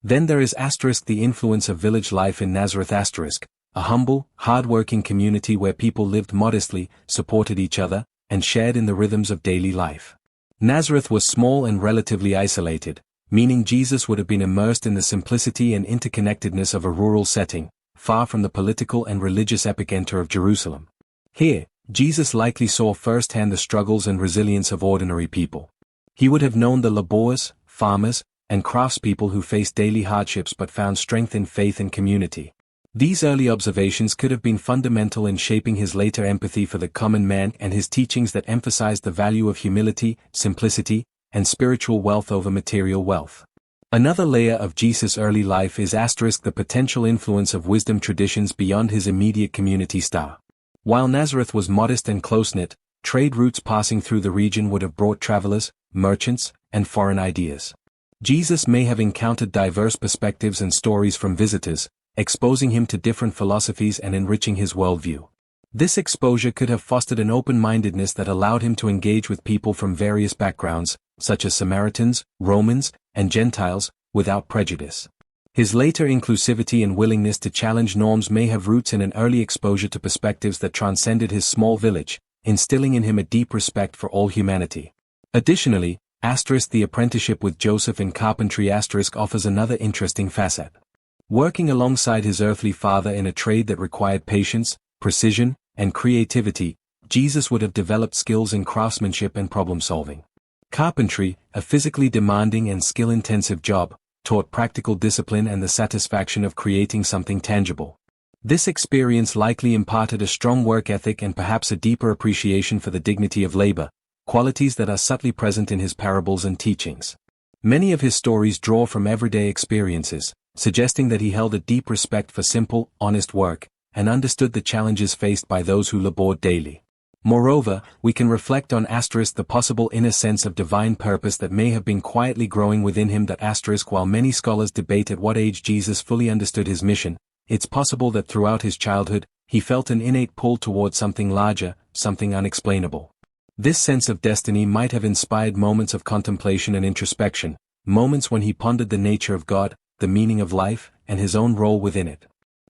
Then there is the influence of village life in Nazareth a humble, hard-working community where people lived modestly, supported each other, and shared in the rhythms of daily life. Nazareth was small and relatively isolated, meaning Jesus would have been immersed in the simplicity and interconnectedness of a rural setting, far from the political and religious epicenter of Jerusalem. Here, Jesus likely saw firsthand the struggles and resilience of ordinary people. He would have known the laborers, farmers, and craftspeople who faced daily hardships but found strength in faith and community. These early observations could have been fundamental in shaping his later empathy for the common man and his teachings that emphasized the value of humility, simplicity, and spiritual wealth over material wealth. Another layer of Jesus' early life is the potential influence of wisdom traditions beyond his immediate community star. While Nazareth was modest and close-knit, trade routes passing through the region would have brought travelers, merchants, and foreign ideas. Jesus may have encountered diverse perspectives and stories from visitors, exposing him to different philosophies and enriching his worldview. This exposure could have fostered an open-mindedness that allowed him to engage with people from various backgrounds, such as Samaritans, Romans, and Gentiles, without prejudice. His later inclusivity and willingness to challenge norms may have roots in an early exposure to perspectives that transcended his small village, instilling in him a deep respect for all humanity. Additionally, the apprenticeship with Joseph in carpentry offers another interesting facet. Working alongside his earthly father in a trade that required patience, precision, and creativity, Jesus would have developed skills in craftsmanship and problem-solving. Carpentry, a physically demanding and skill-intensive job, taught practical discipline and the satisfaction of creating something tangible. This experience likely imparted a strong work ethic and perhaps a deeper appreciation for the dignity of labor, qualities that are subtly present in his parables and teachings. Many of his stories draw from everyday experiences, suggesting that he held a deep respect for simple, honest work, and understood the challenges faced by those who labored daily. Moreover, we can reflect on the possible inner sense of divine purpose that may have been quietly growing within him. While many scholars debate at what age Jesus fully understood his mission, it's possible that throughout his childhood, he felt an innate pull toward something larger, something unexplainable. This sense of destiny might have inspired moments of contemplation and introspection, moments when he pondered the nature of God, the meaning of life, and his own role within it.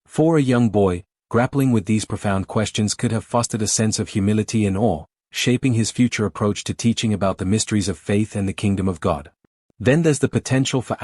For a young boy, grappling with these profound questions could have fostered a sense of humility and awe, shaping his future approach to teaching about the mysteries of faith and the kingdom of God. Then there's the potential for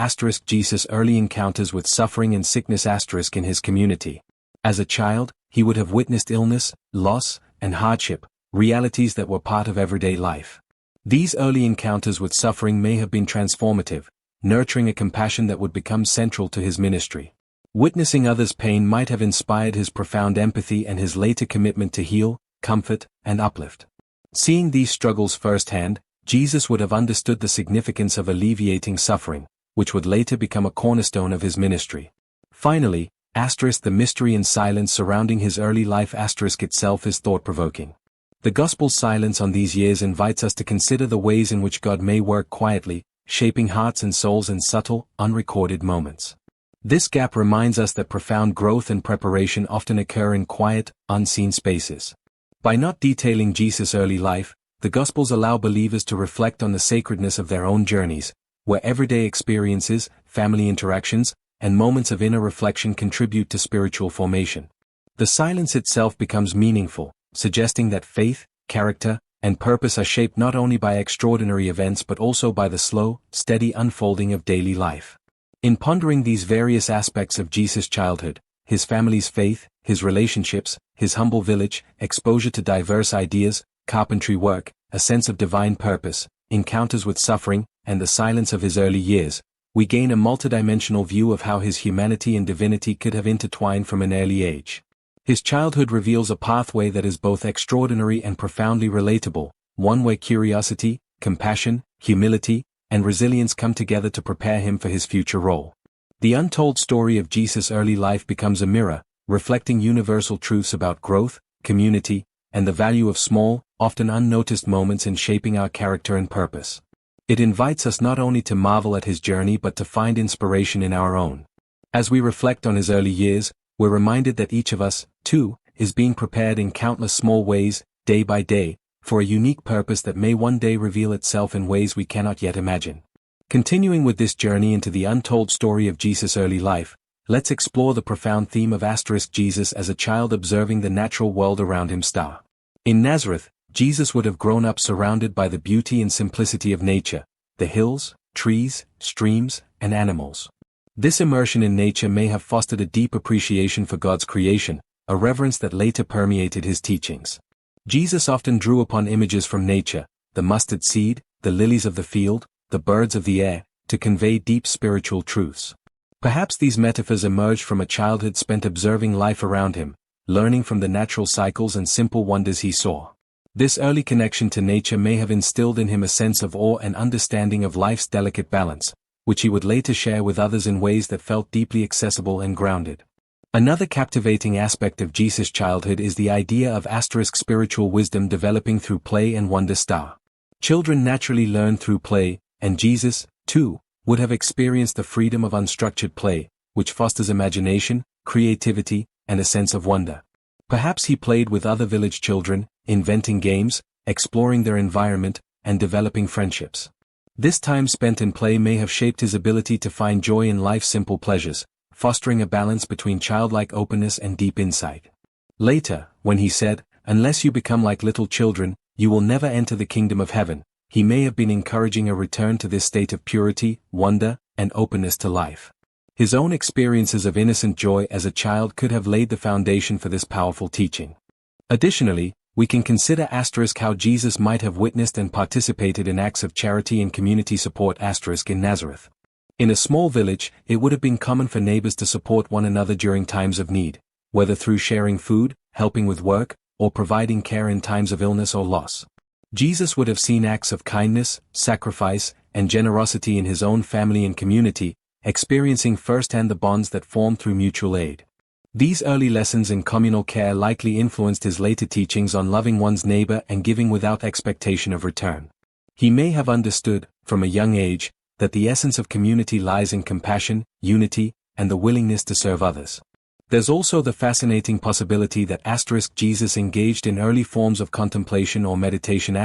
Jesus' early encounters with suffering and sickness in his community. As a child, he would have witnessed illness, loss, and hardship, realities that were part of everyday life. These early encounters with suffering may have been transformative, nurturing a compassion that would become central to his ministry. Witnessing others' pain might have inspired his profound empathy and his later commitment to heal, comfort, and uplift. Seeing these struggles firsthand, Jesus would have understood the significance of alleviating suffering, which would later become a cornerstone of his ministry. Finally, the mystery and silence surrounding his early life itself is thought-provoking. The Gospel's silence on these years invites us to consider the ways in which God may work quietly, shaping hearts and souls in subtle, unrecorded moments. This gap reminds us that profound growth and preparation often occur in quiet, unseen spaces. By not detailing Jesus' early life, the Gospels allow believers to reflect on the sacredness of their own journeys, where everyday experiences, family interactions, and moments of inner reflection contribute to spiritual formation. The silence itself becomes meaningful, suggesting that faith, character, and purpose are shaped not only by extraordinary events but also by the slow, steady unfolding of daily life. In pondering these various aspects of Jesus' childhood, his family's faith, his relationships, his humble village, exposure to diverse ideas, carpentry work, a sense of divine purpose, encounters with suffering, and the silence of his early years, we gain a multidimensional view of how his humanity and divinity could have intertwined from an early age. His childhood reveals a pathway that is both extraordinary and profoundly relatable, one where curiosity, compassion, humility, and resilience come together to prepare him for his future role. The untold story of Jesus' early life becomes a mirror, reflecting universal truths about growth, community, and the value of small, often unnoticed moments in shaping our character and purpose. It invites us not only to marvel at his journey but to find inspiration in our own. As we reflect on his early years, we're reminded that each of us, too, is being prepared in countless small ways, day by day, for a unique purpose that may one day reveal itself in ways we cannot yet imagine. Continuing with this journey into the untold story of Jesus' early life, let's explore the profound theme of Jesus as a child observing the natural world around him. In Nazareth, Jesus would have grown up surrounded by the beauty and simplicity of nature, the hills, trees, streams, and animals. This immersion in nature may have fostered a deep appreciation for God's creation, a reverence that later permeated his teachings. Jesus often drew upon images from nature, the mustard seed, the lilies of the field, the birds of the air, to convey deep spiritual truths. Perhaps these metaphors emerged from a childhood spent observing life around him, learning from the natural cycles and simple wonders he saw. This early connection to nature may have instilled in him a sense of awe and understanding of life's delicate balance, which he would later share with others in ways that felt deeply accessible and grounded. Another captivating aspect of Jesus' childhood is the idea of spiritual wisdom developing through play and wonder. Children naturally learn through play, and Jesus, too, would have experienced the freedom of unstructured play, which fosters imagination, creativity, and a sense of wonder. Perhaps he played with other village children, inventing games, exploring their environment, and developing friendships. This time spent in play may have shaped his ability to find joy in life's simple pleasures, fostering a balance between childlike openness and deep insight. Later, when he said, "Unless you become like little children, you will never enter the kingdom of heaven," he may have been encouraging a return to this state of purity, wonder, and openness to life. His own experiences of innocent joy as a child could have laid the foundation for this powerful teaching. Additionally, we can consider how Jesus might have witnessed and participated in acts of charity and community support in Nazareth. In a small village, it would have been common for neighbors to support one another during times of need, whether through sharing food, helping with work, or providing care in times of illness or loss. Jesus would have seen acts of kindness, sacrifice, and generosity in his own family and community, experiencing firsthand the bonds that form through mutual aid. These early lessons in communal care likely influenced his later teachings on loving one's neighbor and giving without expectation of return. He may have understood, from a young age, that the essence of community lies in compassion, unity, and the willingness to serve others. There's also the fascinating possibility that Jesus engaged in early forms of contemplation or meditation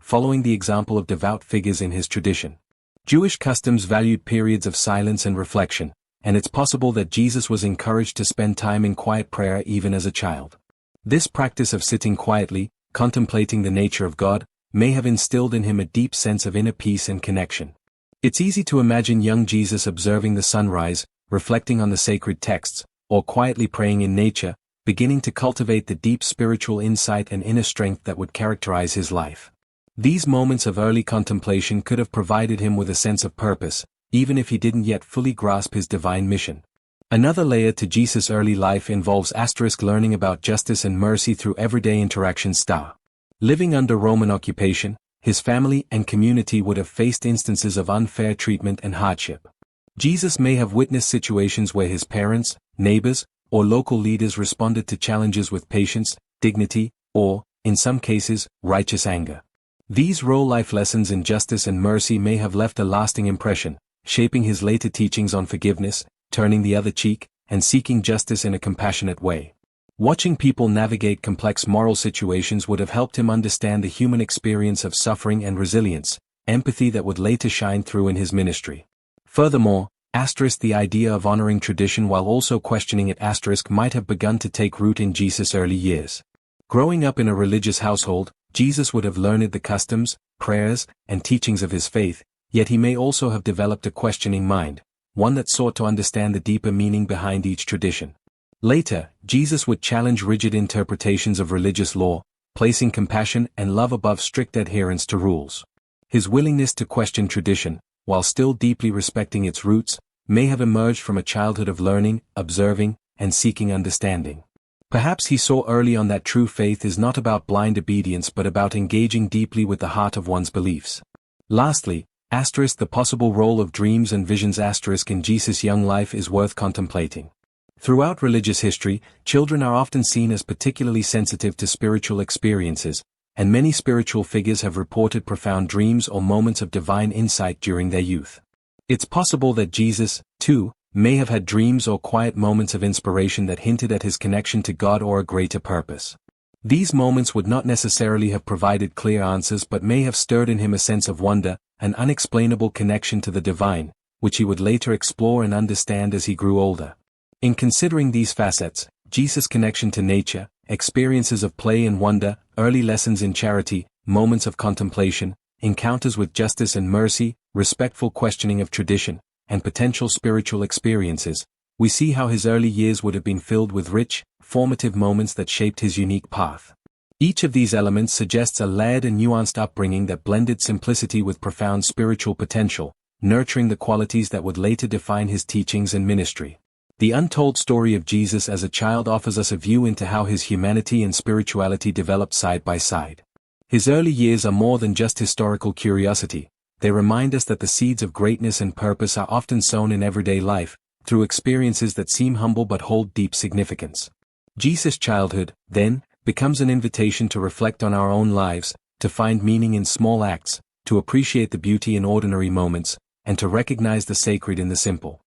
following the example of devout figures in his tradition. Jewish customs valued periods of silence and reflection, and it's possible that Jesus was encouraged to spend time in quiet prayer even as a child. This practice of sitting quietly, contemplating the nature of God, may have instilled in him a deep sense of inner peace and connection. It's easy to imagine young Jesus observing the sunrise, reflecting on the sacred texts, or quietly praying in nature, beginning to cultivate the deep spiritual insight and inner strength that would characterize his life. These moments of early contemplation could have provided him with a sense of purpose, even if he didn't yet fully grasp his divine mission. Another layer to Jesus' early life involves learning about justice and mercy through everyday interactions. Living under Roman occupation, his family and community would have faced instances of unfair treatment and hardship. Jesus may have witnessed situations where his parents, neighbors, or local leaders responded to challenges with patience, dignity, or, in some cases, righteous anger. These real-life lessons in justice and mercy may have left a lasting impression, shaping his later teachings on forgiveness, turning the other cheek, and seeking justice in a compassionate way. Watching people navigate complex moral situations would have helped him understand the human experience of suffering and resilience, empathy that would later shine through in his ministry. Furthermore, the idea of honoring tradition while also questioning it might have begun to take root in Jesus' early years. Growing up in a religious household, Jesus would have learned the customs, prayers, and teachings of his faith, yet he may also have developed a questioning mind, one that sought to understand the deeper meaning behind each tradition. Later, Jesus would challenge rigid interpretations of religious law, placing compassion and love above strict adherence to rules. His willingness to question tradition, while still deeply respecting its roots, may have emerged from a childhood of learning, observing, and seeking understanding. Perhaps he saw early on that true faith is not about blind obedience but about engaging deeply with the heart of one's beliefs. Lastly, the possible role of dreams and visions in Jesus' young life is worth contemplating. Throughout religious history, children are often seen as particularly sensitive to spiritual experiences, and many spiritual figures have reported profound dreams or moments of divine insight during their youth. It's possible that Jesus, too, may have had dreams or quiet moments of inspiration that hinted at his connection to God or a greater purpose. These moments would not necessarily have provided clear answers but may have stirred in him a sense of wonder, an unexplainable connection to the divine, which he would later explore and understand as he grew older. In considering these facets, Jesus' connection to nature, experiences of play and wonder, early lessons in charity, moments of contemplation, encounters with justice and mercy, respectful questioning of tradition, and potential spiritual experiences, we see how his early years would have been filled with rich, formative moments that shaped his unique path. Each of these elements suggests a layered and nuanced upbringing that blended simplicity with profound spiritual potential, nurturing the qualities that would later define his teachings and ministry. The untold story of Jesus as a child offers us a view into how his humanity and spirituality developed side by side. His early years are more than just historical curiosity. They remind us that the seeds of greatness and purpose are often sown in everyday life, through experiences that seem humble but hold deep significance. Jesus' childhood, then, becomes an invitation to reflect on our own lives, to find meaning in small acts, to appreciate the beauty in ordinary moments, and to recognize the sacred in the simple.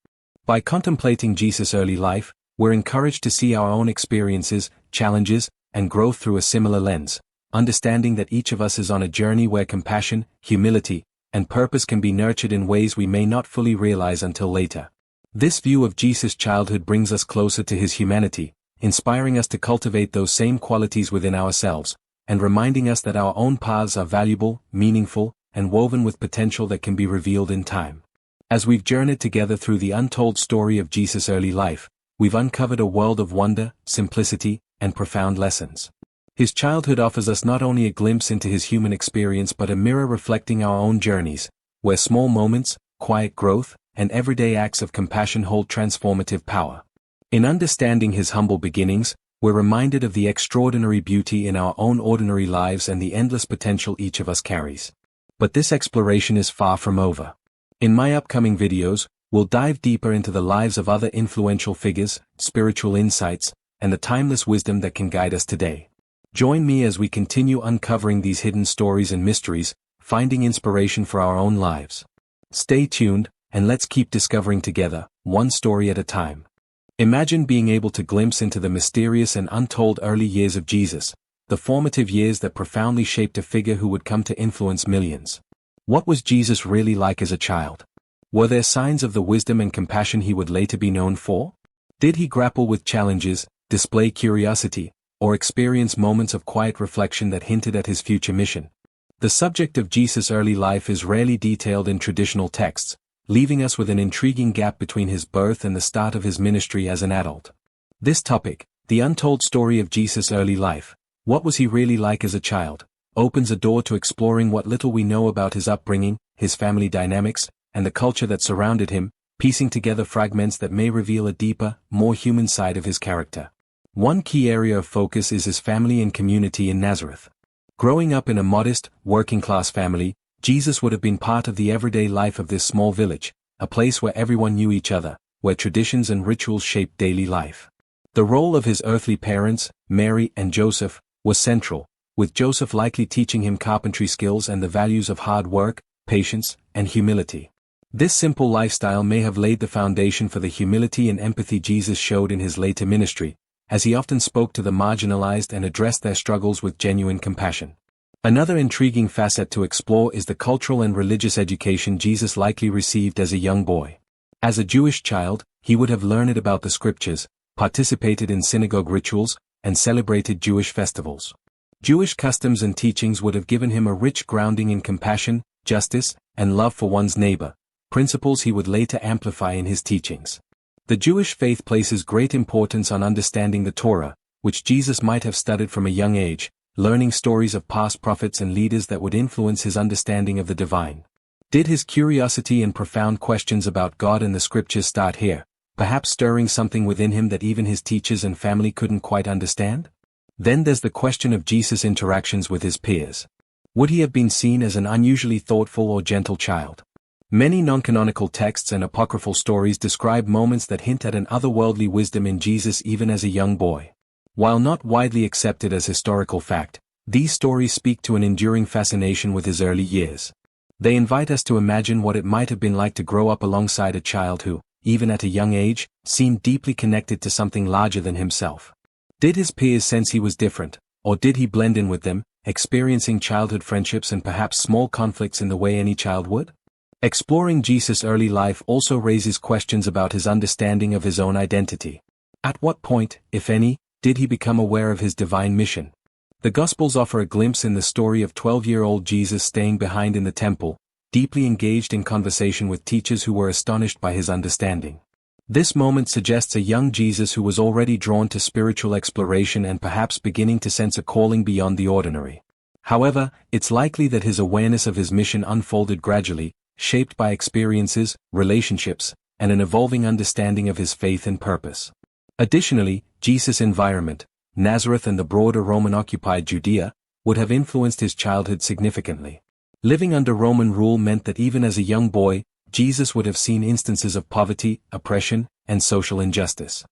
By contemplating Jesus' early life, we're encouraged to see our own experiences, challenges, and growth through a similar lens, understanding that each of us is on a journey where compassion, humility, and purpose can be nurtured in ways we may not fully realize until later. This view of Jesus' childhood brings us closer to his humanity, inspiring us to cultivate those same qualities within ourselves, and reminding us that our own paths are valuable, meaningful, and woven with potential that can be revealed in time. As we've journeyed together through the untold story of Jesus' early life, we've uncovered a world of wonder, simplicity, and profound lessons. His childhood offers us not only a glimpse into his human experience but a mirror reflecting our own journeys, where small moments, quiet growth, and everyday acts of compassion hold transformative power. In understanding his humble beginnings, we're reminded of the extraordinary beauty in our own ordinary lives and the endless potential each of us carries. But this exploration is far from over. In my upcoming videos, we'll dive deeper into the lives of other influential figures, spiritual insights, and the timeless wisdom that can guide us today. Join me as we continue uncovering these hidden stories and mysteries, finding inspiration for our own lives. Stay tuned, and let's keep discovering together, one story at a time. Imagine being able to glimpse into the mysterious and untold early years of Jesus, the formative years that profoundly shaped a figure who would come to influence millions. What was Jesus really like as a child? Were there signs of the wisdom and compassion he would later be known for? Did he grapple with challenges, display curiosity, or experience moments of quiet reflection that hinted at his future mission? The subject of Jesus' early life is rarely detailed in traditional texts, leaving us with an intriguing gap between his birth and the start of his ministry as an adult. This topic, the untold story of Jesus' early life, what was he really like as a child, opens a door to exploring what little we know about his upbringing, his family dynamics, and the culture that surrounded him, piecing together fragments that may reveal a deeper, more human side of his character. One key area of focus is his family and community in Nazareth. Growing up in a modest, working-class family, Jesus would have been part of the everyday life of this small village, a place where everyone knew each other, where traditions and rituals shaped daily life. The role of his earthly parents, Mary and Joseph, was central, with Joseph likely teaching him carpentry skills and the values of hard work, patience, and humility. This simple lifestyle may have laid the foundation for the humility and empathy Jesus showed in his later ministry, as he often spoke to the marginalized and addressed their struggles with genuine compassion. Another intriguing facet to explore is the cultural and religious education Jesus likely received as a young boy. As a Jewish child, he would have learned about the scriptures, participated in synagogue rituals, and celebrated Jewish festivals. Jewish customs and teachings would have given him a rich grounding in compassion, justice, and love for one's neighbor, principles he would later amplify in his teachings. The Jewish faith places great importance on understanding the Torah, which Jesus might have studied from a young age, learning stories of past prophets and leaders that would influence his understanding of the divine. Did his curiosity and profound questions about God and the scriptures start here, perhaps stirring something within him that even his teachers and family couldn't quite understand? Then there's the question of Jesus' interactions with his peers. Would he have been seen as an unusually thoughtful or gentle child? Many non-canonical texts and apocryphal stories describe moments that hint at an otherworldly wisdom in Jesus even as a young boy. While not widely accepted as historical fact, these stories speak to an enduring fascination with his early years. They invite us to imagine what it might have been like to grow up alongside a child who, even at a young age, seemed deeply connected to something larger than himself. Did his peers sense he was different, or did he blend in with them, experiencing childhood friendships and perhaps small conflicts in the way any child would? Exploring Jesus' early life also raises questions about his understanding of his own identity. At what point, if any, did he become aware of his divine mission? The Gospels offer a glimpse in the story of 12-year-old Jesus staying behind in the temple, deeply engaged in conversation with teachers who were astonished by his understanding. This moment suggests a young Jesus who was already drawn to spiritual exploration and perhaps beginning to sense a calling beyond the ordinary. However, it's likely that his awareness of his mission unfolded gradually, shaped by experiences, relationships, and an evolving understanding of his faith and purpose. Additionally, Jesus' environment, Nazareth and the broader Roman-occupied Judea, would have influenced his childhood significantly. Living under Roman rule meant that even as a young boy, Jesus would have seen instances of poverty, oppression, and social injustice.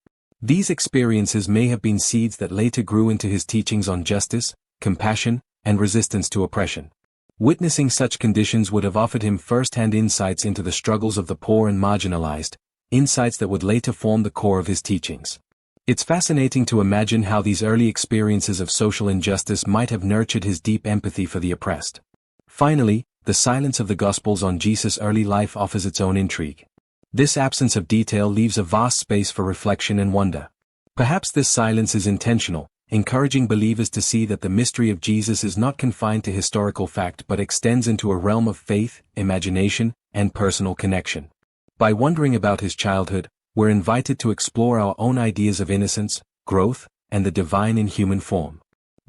These experiences may have been seeds that later grew into his teachings on justice, compassion, and resistance to oppression. Witnessing such conditions would have offered him first-hand insights into the struggles of the poor and marginalized, insights that would later form the core of his teachings. It's fascinating to imagine how these early experiences of social injustice might have nurtured his deep empathy for the oppressed. Finally, the silence of the Gospels on Jesus' early life offers its own intrigue. This absence of detail leaves a vast space for reflection and wonder. Perhaps this silence is intentional, encouraging believers to see that the mystery of Jesus is not confined to historical fact but extends into a realm of faith, imagination, and personal connection. By wondering about his childhood, we're invited to explore our own ideas of innocence, growth, and the divine in human form.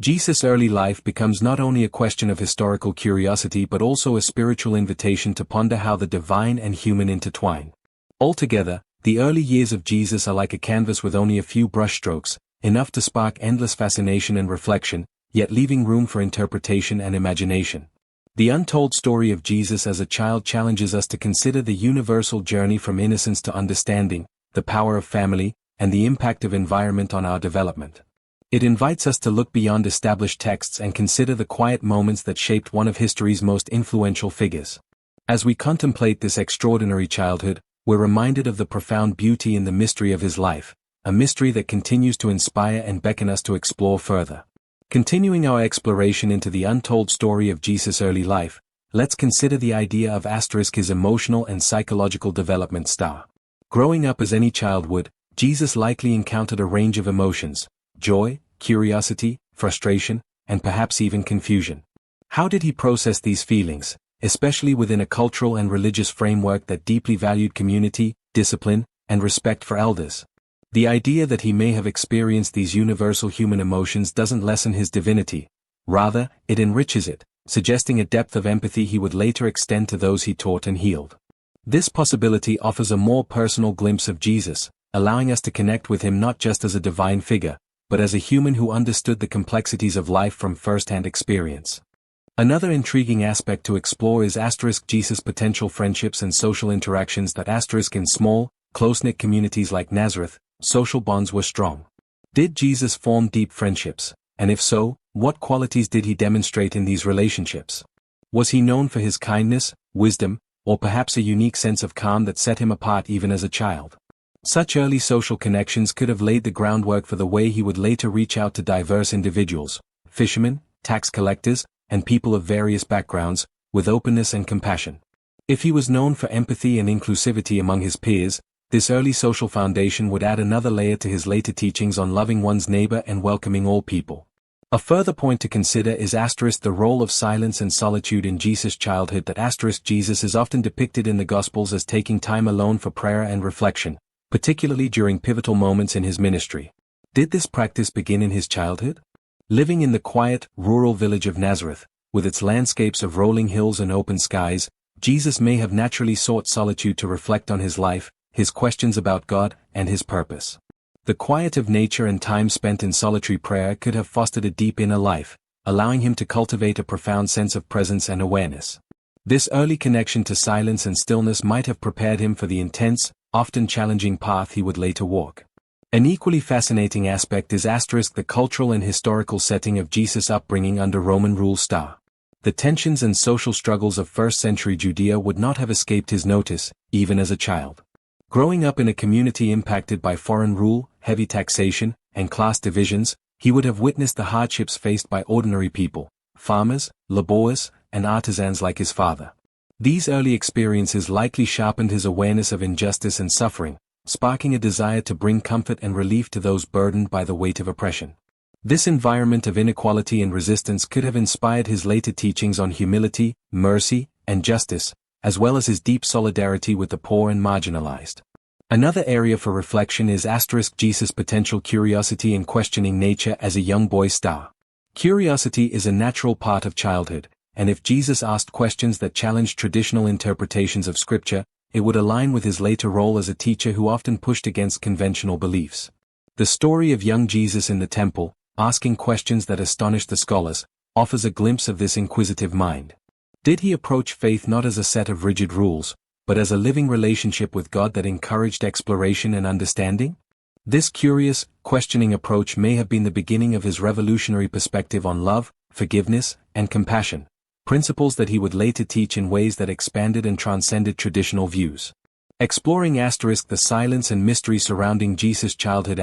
Jesus' early life becomes not only a question of historical curiosity but also a spiritual invitation to ponder how the divine and human intertwine. Altogether, the early years of Jesus are like a canvas with only a few brushstrokes, enough to spark endless fascination and reflection, yet leaving room for interpretation and imagination. The untold story of Jesus as a child challenges us to consider the universal journey from innocence to understanding, the power of family, and the impact of environment on our development. It invites us to look beyond established texts and consider the quiet moments that shaped one of history's most influential figures. As we contemplate this extraordinary childhood, we're reminded of the profound beauty in the mystery of his life, a mystery that continues to inspire and beckon us to explore further. Continuing our exploration into the untold story of Jesus' early life, let's consider the idea of his emotional and psychological development star. Growing up as any child would, Jesus likely encountered a range of emotions: joy, curiosity, frustration, and perhaps even confusion. How did he process these feelings, especially within a cultural and religious framework that deeply valued community, discipline, and respect for elders? The idea that he may have experienced these universal human emotions doesn't lessen his divinity. Rather, it enriches it, suggesting a depth of empathy he would later extend to those he taught and healed. This possibility offers a more personal glimpse of Jesus, allowing us to connect with him not just as a divine figure, but as a human who understood the complexities of life from first-hand experience. Another intriguing aspect to explore is Jesus' potential friendships and social interactions. In small, close-knit communities like Nazareth, social bonds were strong. Did Jesus form deep friendships, and if so, what qualities did he demonstrate in these relationships? Was he known for his kindness, wisdom, or perhaps a unique sense of calm that set him apart even as a child? Such early social connections could have laid the groundwork for the way he would later reach out to diverse individuals, fishermen, tax collectors, and people of various backgrounds, with openness and compassion. If he was known for empathy and inclusivity among his peers, this early social foundation would add another layer to his later teachings on loving one's neighbor and welcoming all people. A further point to consider is the role of silence and solitude in Jesus' childhood. Jesus is often depicted in the Gospels as taking time alone for prayer and reflection, particularly during pivotal moments in his ministry. Did this practice begin in his childhood? Living in the quiet, rural village of Nazareth, with its landscapes of rolling hills and open skies, Jesus may have naturally sought solitude to reflect on his life, his questions about God, and his purpose. The quiet of nature and time spent in solitary prayer could have fostered a deep inner life, allowing him to cultivate a profound sense of presence and awareness. This early connection to silence and stillness might have prepared him for the intense, often challenging path he would later walk. An equally fascinating aspect is the cultural and historical setting of Jesus' upbringing under Roman rule. The tensions and social struggles of first-century Judea would not have escaped his notice, even as a child. Growing up in a community impacted by foreign rule, heavy taxation, and class divisions, He would have witnessed the hardships faced by ordinary people, farmers, laborers, and artisans like his father. These early experiences likely sharpened his awareness of injustice and suffering, sparking a desire to bring comfort and relief to those burdened by the weight of oppression. This environment of inequality and resistance could have inspired his later teachings on humility, mercy, and justice, as well as his deep solidarity with the poor and marginalized. Another area for reflection is Jesus' potential curiosity in questioning nature as a young boy star. Curiosity is a natural part of childhood, and if Jesus asked questions that challenged traditional interpretations of Scripture, it would align with his later role as a teacher who often pushed against conventional beliefs. The story of young Jesus in the temple, asking questions that astonished the scholars, offers a glimpse of this inquisitive mind. Did he approach faith not as a set of rigid rules, but as a living relationship with God that encouraged exploration and understanding? This curious, questioning approach may have been the beginning of his revolutionary perspective on love, forgiveness, and compassion, principles that he would later teach in ways that expanded and transcended traditional views. Exploring the silence and mystery surrounding Jesus' childhood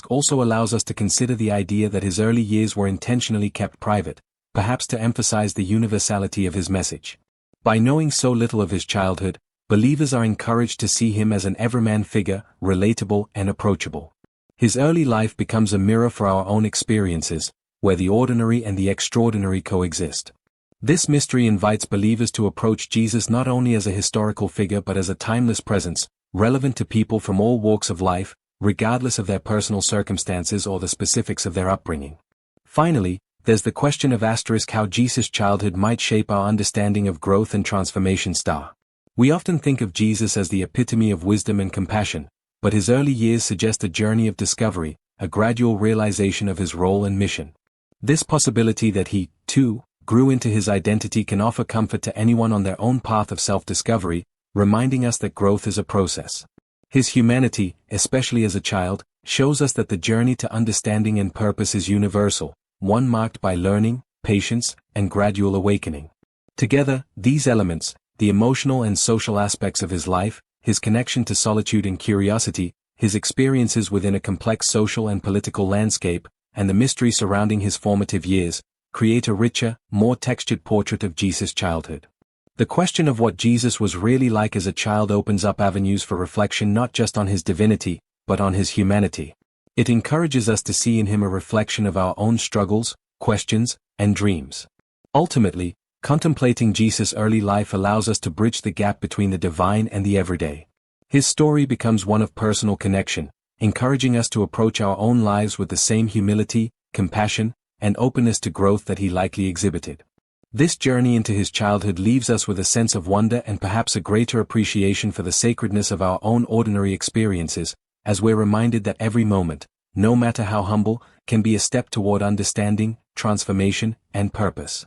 also allows us to consider the idea that his early years were intentionally kept private, perhaps to emphasize the universality of his message. By knowing so little of his childhood, believers are encouraged to see him as an everyman figure, relatable and approachable. His early life becomes a mirror for our own experiences, where the ordinary and the extraordinary coexist. This mystery invites believers to approach Jesus not only as a historical figure but as a timeless presence, relevant to people from all walks of life, regardless of their personal circumstances or the specifics of their upbringing. Finally, there's the question of how Jesus' childhood might shape our understanding of growth and transformation. We often think of Jesus as the epitome of wisdom and compassion, but his early years suggest a journey of discovery, a gradual realization of his role and mission. This possibility that he, too, grew into his identity can offer comfort to anyone on their own path of self-discovery, reminding us that growth is a process. His humanity, especially as a child, shows us that the journey to understanding and purpose is universal, one marked by learning, patience, and gradual awakening. Together, these elements, the emotional and social aspects of his life, his connection to solitude and curiosity, his experiences within a complex social and political landscape, and the mystery surrounding his formative years, create a richer, more textured portrait of Jesus' childhood. The question of what Jesus was really like as a child opens up avenues for reflection not just on his divinity, but on his humanity. It encourages us to see in him a reflection of our own struggles, questions, and dreams. Ultimately, contemplating Jesus' early life allows us to bridge the gap between the divine and the everyday. His story becomes one of personal connection, encouraging us to approach our own lives with the same humility, compassion, and openness to growth that he likely exhibited. This journey into his childhood leaves us with a sense of wonder and perhaps a greater appreciation for the sacredness of our own ordinary experiences, as we're reminded that every moment, no matter how humble, can be a step toward understanding, transformation, and purpose.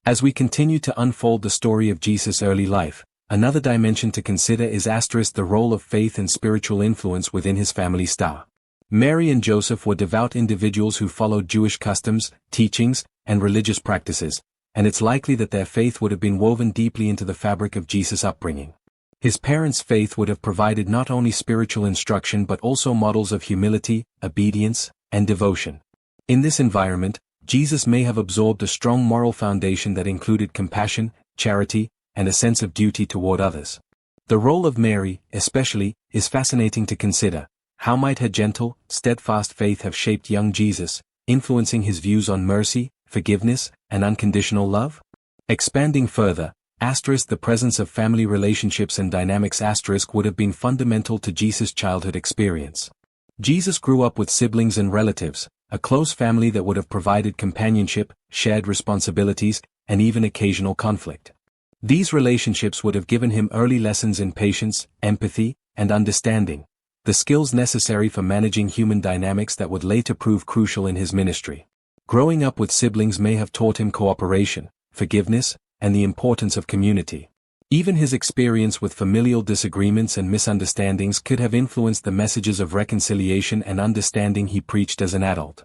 As we continue to unfold the story of Jesus' early life, another dimension to consider is the role of faith and spiritual influence within his family. Mary and Joseph were devout individuals who followed Jewish customs, teachings, and religious practices, and it's likely that their faith would have been woven deeply into the fabric of Jesus' upbringing. His parents' faith would have provided not only spiritual instruction but also models of humility, obedience, and devotion. In this environment, Jesus may have absorbed a strong moral foundation that included compassion, charity, and a sense of duty toward others. The role of Mary, especially, is fascinating to consider. How might her gentle, steadfast faith have shaped young Jesus, influencing his views on mercy, forgiveness, and unconditional love? Expanding further, the presence of family relationships and dynamics would have been fundamental to Jesus' childhood experience. Jesus grew up with siblings and relatives, a close family that would have provided companionship, shared responsibilities, and even occasional conflict. These relationships would have given him early lessons in patience, empathy, and understanding, the skills necessary for managing human dynamics that would later prove crucial in his ministry. Growing up with siblings may have taught him cooperation, forgiveness, and the importance of community. Even his experience with familial disagreements and misunderstandings could have influenced the messages of reconciliation and understanding he preached as an adult.